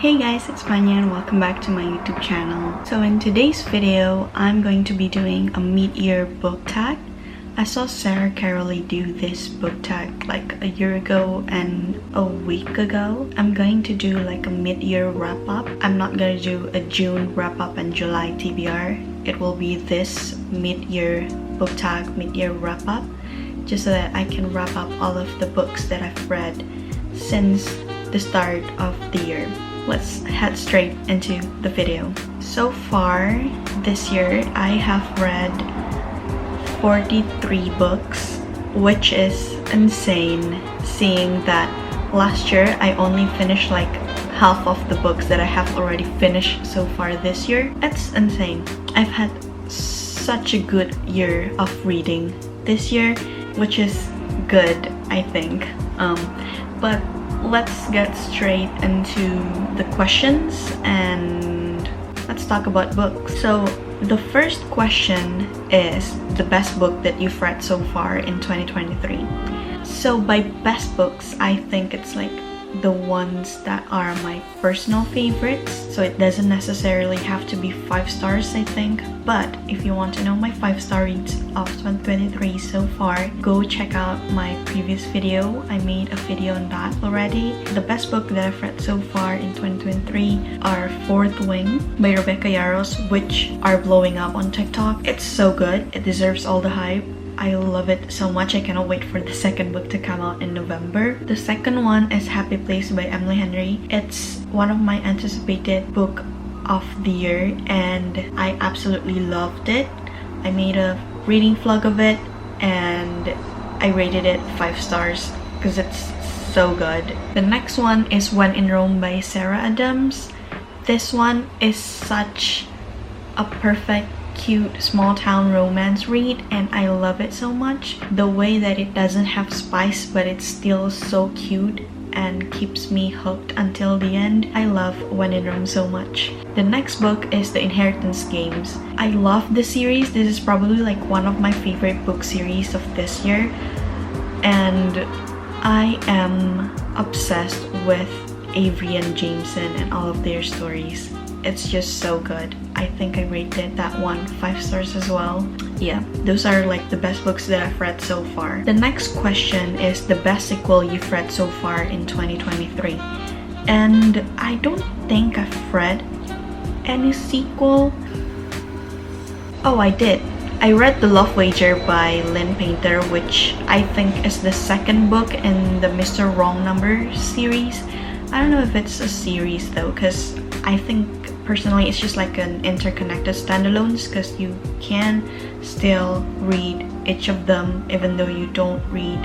Hey guys, it's Manya and welcome back to my YouTube channel. So in today's video, I'm going to be doing a mid-year book tag. I saw Sara Carrolli do this book tag like a year ago and a week ago. I'm going to do like a mid-year wrap-up. I'm not going to do a June wrap-up and July TBR. It will be this mid-year book tag, mid-year wrap-up, just so that I can wrap up all of the books that I've read since the start of the year. Let's head straight into the video. So far this year, I have read 43 books, which is insane, seeing that last year I only finished like half of the books that I have already finished so far this year. It's insane. I've had such a good year of reading this year, which is good, I think. But let's get straight into the questions and let's talk about books. So the first question is the best book that you've read so far in 2023. So by best books, I think it's like the ones that are my personal favorites. So it doesn't necessarily have to be 5 stars, I think. But if you want to know my 5-star reads of 2023 so far, go check out my previous video. I made a video on that already. The best book that I've read so far in 2023 are Fourth Wing by Rebecca Yarros, which are blowing up on TikTok. It's so good. It deserves all the hype. I love it so much. I cannot wait for the second book to come out in November. The second one is Happy Place by Emily Henry. It's one of my anticipated book of the year and I absolutely loved it. I made a reading vlog of it and I rated it 5 stars because it's so good. The next one is When in Rome by Sarah Adams. This one is such a perfect cute small town romance read and I love it so much. The way that it doesn't have spice but it's still so cute and keeps me hooked until the end. I love When in Rome so much. The next book is The Inheritance Games. I love the series. This is probably like one of my favorite book series of this year and I am obsessed with Avery and Jameson and all of their stories. It's just so good. I think I rated that one 5 stars as well. Yeah, those are like the best books that I've read so far. The next question is the best sequel you've read so far in 2023. And I don't think I've read any sequel. Oh, I did. I read The Love Wager by Lynn Painter, which I think is the second book in the Mr. Wrong Number series. I don't know if it's a series though, because I think personally it's just like an interconnected standalones because you can still read each of them even though you don't read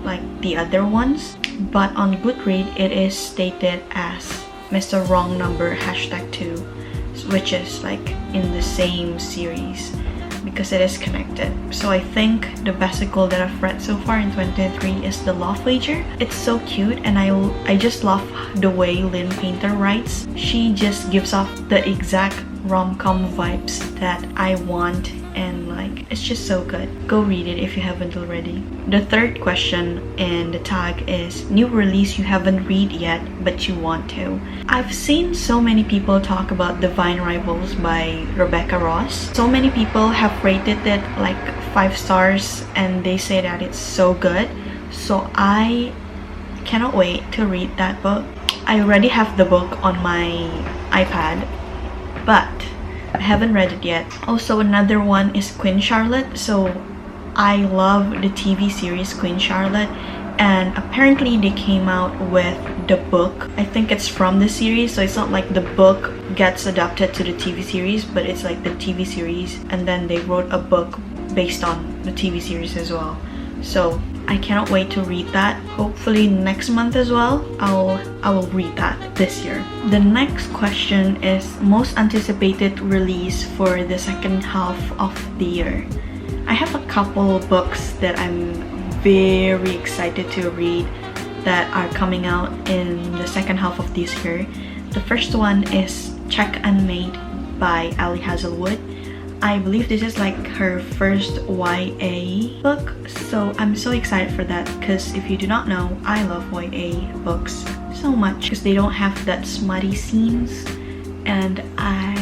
like the other ones. But on Goodreads it is stated as Mr. Wrong Number #2, which is like in the same series because it is connected. So I think the best sequel that I've read so far in 2023 is The Love Wager. It's so cute and I just love the way Lynn Painter writes. She just gives off the exact rom-com vibes that I want and like it's just so good. Go read it if you haven't already. The third question in the tag is new release you haven't read yet but you want to. I've seen so many people talk about Divine Rivals by Rebecca Ross. So many people have rated it like 5 stars and they say that it's so good. So I cannot wait to read that book. I already have the book on my iPad, but I haven't read it yet. Also, another one is Queen Charlotte. So I love the TV series Queen Charlotte and apparently they came out with the book. I think it's from the series, so it's not like the book gets adapted to the TV series, but it's like the TV series and then they wrote a book based on the TV series as well. So I cannot wait to read that. Hopefully next month as well. I will read that this year. The next question is most anticipated release for the second half of the year. I have a couple books that I'm very excited to read that are coming out in the second half of this year. The first one is Check Unmade by Ali Hazelwood. I believe this is like her first YA book, so I'm so excited for that because if you do not know, I love YA books so much because they don't have that smutty scenes, and I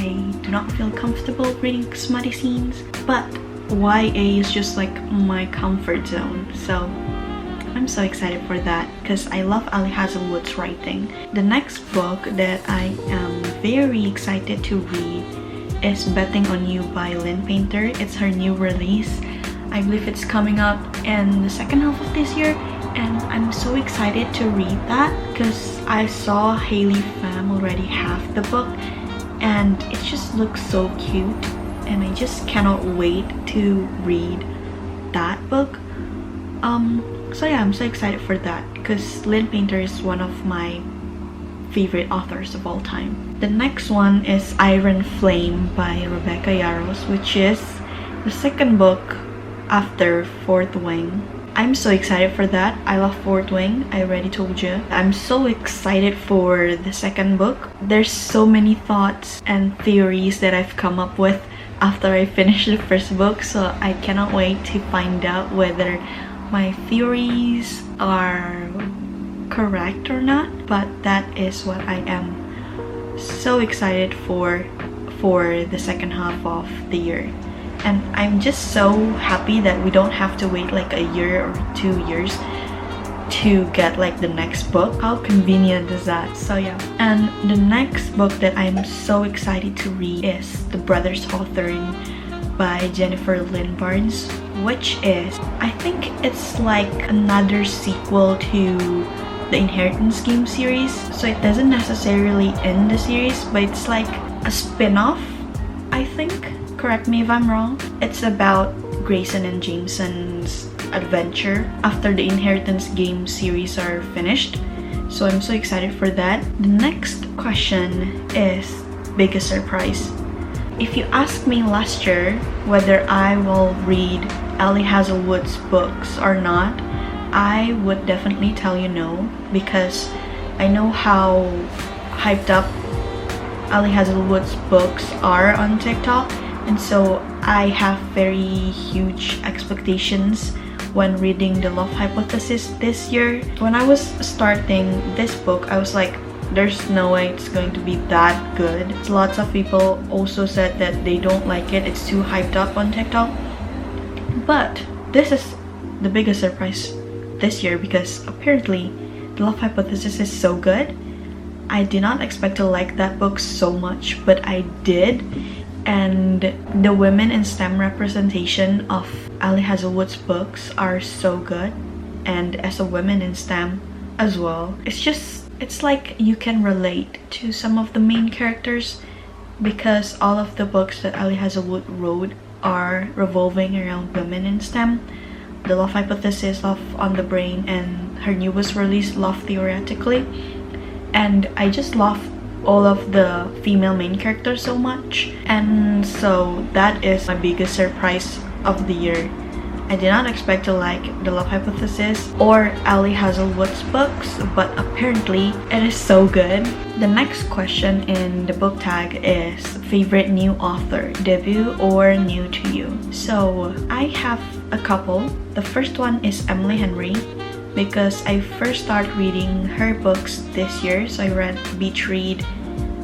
do not feel comfortable reading smutty scenes, but YA is just like my comfort zone. So I'm so excited for that because I love Ali Hazelwood's writing. The next book that I am very excited to read is Betting on You by Lynn Painter. It's her new release. I believe it's coming up in the second half of this year, and I'm so excited to read that because I saw Hailey Pham already have the book and it just looks so cute, and I just cannot wait to read that book. So yeah, I'm so excited for that because Lynn Painter is one of my favorite authors of all time. The next one is Iron Flame by Rebecca Yarros, which is the second book after Fourth Wing. I'm so excited for that. I love Fourth Wing, I already told you. I'm so excited for the second book. There's so many thoughts and theories that I've come up with after I finished the first book, so I cannot wait to find out whether my theories are correct or not. But that is what I am so excited for the second half of the year. And I'm just so happy that we don't have to wait like a year or 2 years to get like the next book. How convenient is that? So yeah. And the next book that I'm so excited to read is The Brothers Authoring by Jennifer Lynn Barnes, which is, I think it's like another sequel to the Inheritance Game series. So it doesn't necessarily end the series, but it's like a spin-off, I think. Correct me if I'm wrong. It's about Grayson and Jameson's adventure after the Inheritance Game series are finished. So I'm so excited for that. The next question is biggest surprise. If you asked me last year whether I will read Ali Hazelwood's books or not, I would definitely tell you no, because I know how hyped up Ali Hazelwood's books are on TikTok, and so I have very huge expectations when reading The Love Hypothesis this year. When I was starting this book, I was like, there's no way it's going to be that good. Lots of people also said that they don't like it, it's too hyped up on TikTok. But this is the biggest surprise this year because apparently The Love Hypothesis is so good. I did not expect to like that book so much, but I did. And the women in STEM representation of Ali Hazelwood's books are so good, and as a woman in STEM as well, it's like you can relate to some of the main characters because all of the books that Ali Hazelwood wrote are revolving around women in STEM. The Love Hypothesis, Love on the Brain, and her newest release, Love Theoretically. And I just love all of the female main characters so much, and so that is my biggest surprise of the year. I did not expect to like The Love Hypothesis or Ali Hazelwood's books, but apparently it is so good. The next question in the book tag is favorite new author, debut or new to you. So I have a couple. The first one is Emily Henry, because I first started reading her books this year. So I read Beach Read,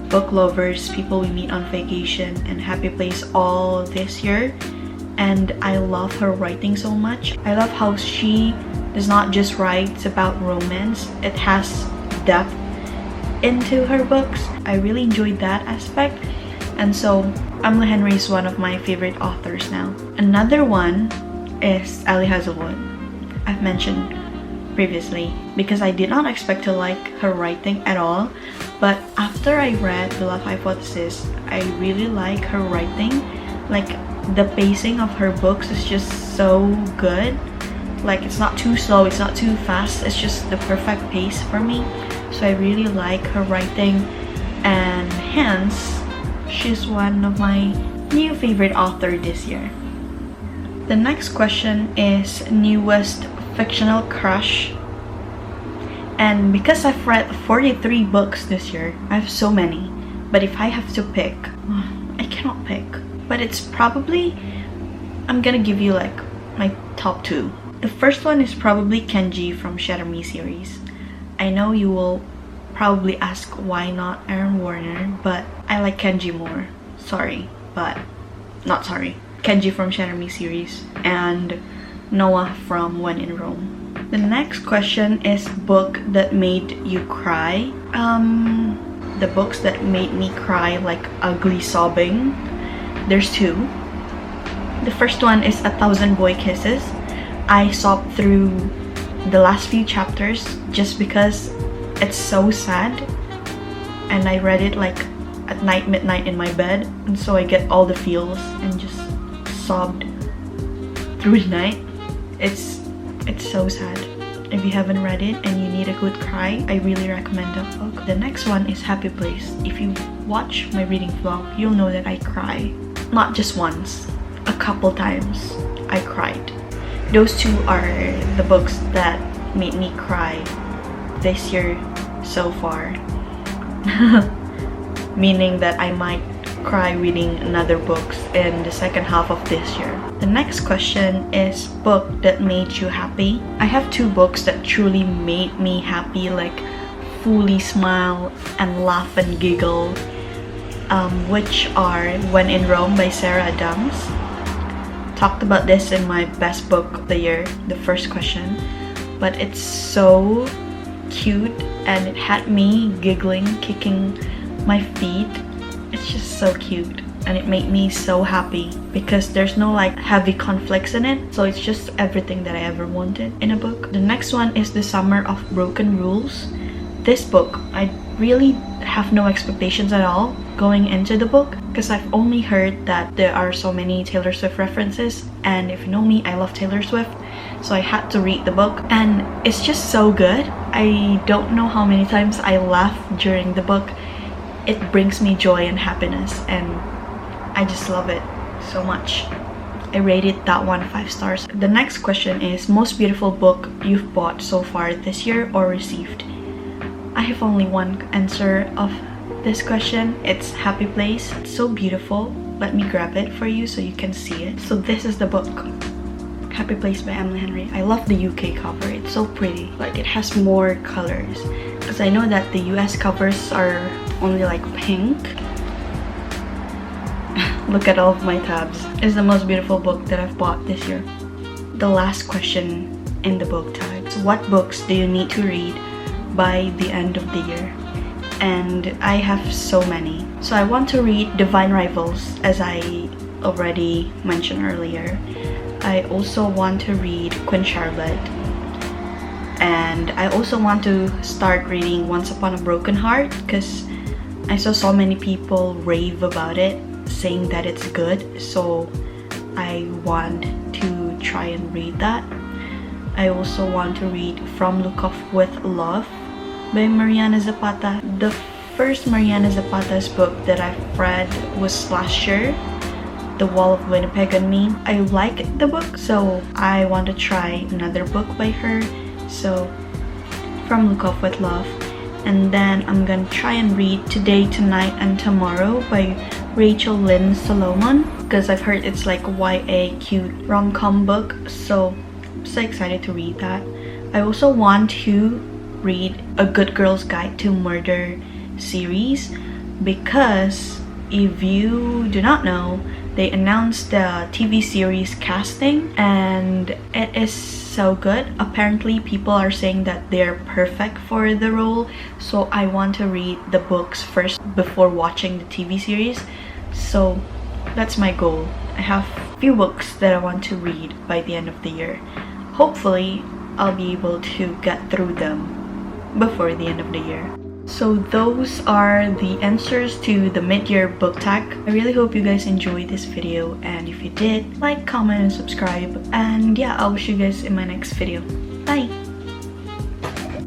Book Lovers, People We Meet on Vacation, and Happy Place all this year. And I love her writing so much. I love how she does not just write about romance, it has depth into her books. I really enjoyed that aspect, and so Emily Henry is one of my favorite authors now. Another one is Ali Hazelwood. I've mentioned previously because I did not expect to like her writing at all, but after I read The Love Hypothesis, I really like her writing. Like, the pacing of her books is just so good. Like, it's not too slow, it's not too fast, it's just the perfect pace for me. So I really like her writing, and hence she's one of my new favorite author this year. The next question is newest fictional crush. And because I've read 43 books this year, I have so many, but if I have to pick, I cannot pick. But it's probably, I'm gonna give you like my top 2. The first one is probably Kenji from Shatter Me series. I know you will probably ask why not Aaron Warner, but I like Kenji more. Sorry, but not sorry. Kenji from Shatter Me series and Noah from When in Rome. The next question is book that made you cry. The books that made me cry like ugly sobbing. There's two. The first one is 1,000 Boy Kisses. I sobbed through the last few chapters just because it's so sad, and I read it like at night, midnight in my bed, and so I get all the feels and just sobbed through the night. It's so sad. If you haven't read it and you need a good cry, I really recommend that book. The next one is Happy Place. If you watch my reading vlog, you'll know that I cry. Not just once, a couple times I cried. Those two are the books that made me cry this year so far. Meaning that I might cry reading another books in the second half of this year. The next question is book that made you happy. I have two books that truly made me happy, like fully smile and laugh and giggle, which are When in Rome by Sarah Adams. Talked about this in my best book of the year, the first question, but it's so cute and it had me giggling, kicking my feet. It's just so cute and it made me so happy because there's no like heavy conflicts in it, so it's just everything that I ever wanted in a book. The next one is The Summer of Broken Rules. This book, I really have no expectations at all going into the book because I've only heard that there are so many Taylor Swift references, and if you know me, I love Taylor Swift, so I had to read the book and it's just so good. I don't know how many times I laughed during the book. It brings me joy and happiness and I just love it so much. I rated that one 5 stars. The next question is most beautiful book you've bought so far this year or received. I have only one answer of this question. It's Happy Place. It's so beautiful. Let me grab it for you so you can see it. So this is the book, Happy Place by Emily Henry. I love the UK cover. It's so pretty. Like it has more colors. Because I know that the US covers are only like pink. Look at all of my tabs. It's the most beautiful book that I've bought this year. The last question in the book tags. What books do you need to read by the end of the year? And I have so many. So I want to read Divine Rivals, as I already mentioned earlier. I also want to read Queen Charlotte. And I also want to start reading Once Upon a Broken Heart because I saw so many people rave about it, saying that it's good. So I want to try and read that. I also want to read From Look Off With Love by Mariana Zapata. The first Mariana Zapata's book that I've read was last year, The Wall of Winnipeg and Me. I like the book, so I want to try another book by her. So From Look Off With Love. And then I'm gonna try and read Today, Tonight and Tomorrow by Rachel Lynn Solomon because I've heard it's like YA cute rom-com book, so I'm so excited to read that. I also want to read A Good Girl's Guide to Murder series because if you do not know, they announced the TV series casting and it is so good. Apparently people are saying that they're perfect for the role, so I want to read the books first before watching the TV series. So that's my goal. I have a few books that I want to read by the end of the year. Hopefully I'll be able to get through them before the end of the year. So those are the answers to the mid-year book tag. I really hope you guys enjoyed this video, and if you did, like, comment and subscribe, and yeah, I'll wish you guys in my next video. Bye!